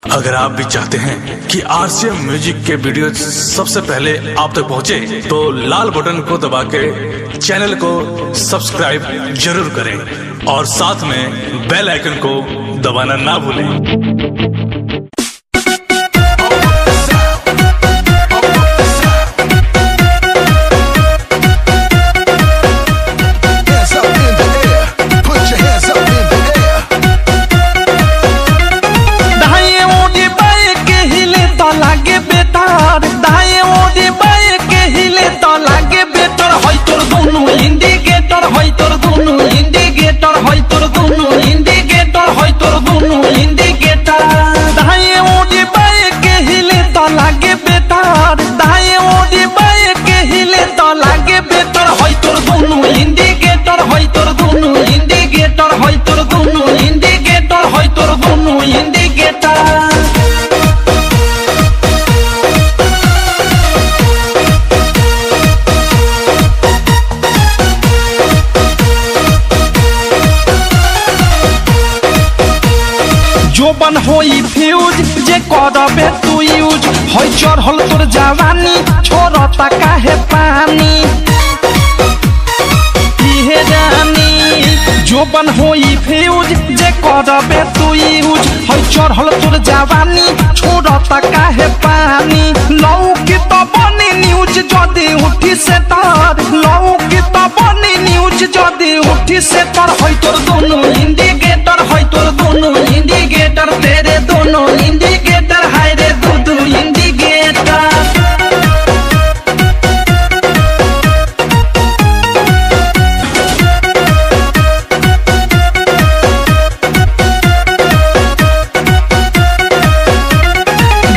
अगर आप भी चाहते हैं कि आरसीएम म्यूजिक के वीडियो सबसे पहले आप तक पहुंचे, तो लाल बटन को दबा के चैनल को सब्सक्राइब जरूर करें और साथ में बेल आइकन को दबाना ना भूलें। जोबन होई फ्यूज जे करबे तू यूज होई चढ़ल तोर जवानी छोड़ता काहे पानी इहे जानी। जोबन होई फ्यूज जे करबे तू यूज होई चढ़ल तोर जवानी छोड़ता काहे पानी। लौकी तो बनी न्यूज जदी उठी से तार, लौकी तो बनी न्यूज जदी उठी से तार। होई तोर दोनों इंडिकेटर, होई तोर दोनों इंडिकेटर, तेरे दोनों इंडिकेटर, हाय रे दू इंडिकेटर।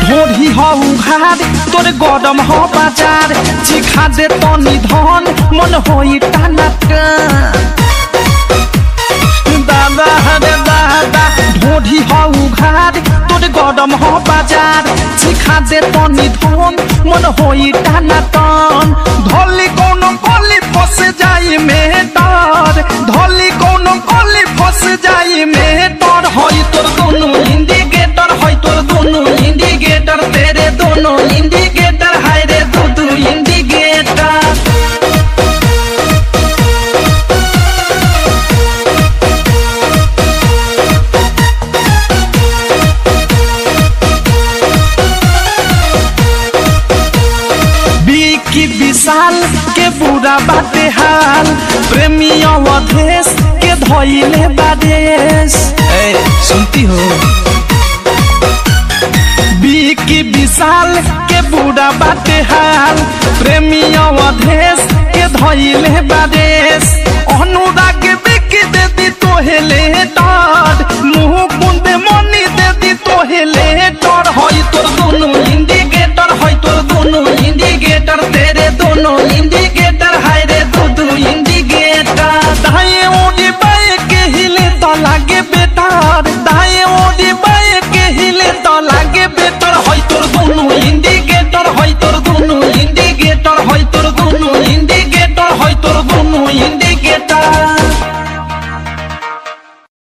ढोरी हो उघार तोर गरम हो बाजार, चिखा दे तनी धन मन होई टाना दादा हरे दादा। ढोरी हो उघार तोर गरम हो बाजार, चिखा दे तनी धन मन होई टाना टन। धोली कोनो कोली फस जाई में डर, धोली कोनो कोली फस जाई में डर। होई तोर दोनों इंडिकेटर, होई तोर दोनों इंडिकेटर, तेरे दोनों इंडिकेटर, हाय रे दू इंडिकेटर। विशाल के बुरा बाटे हाल, प्रेमी अवधेश के धोइले बादेश। सुनती हो बीकी विशाल के बुरा बाटे हाल, प्रेमी अवधेश के धोइले बादेश। अनुराग बिकी दे दी तोहेले डर, मुँह कुंदे मनी दे दी तोहेले डर। होई तोर दोनों इंडिकेटर, होई तोर दोनों इंडिकेटर, तेरे दोनों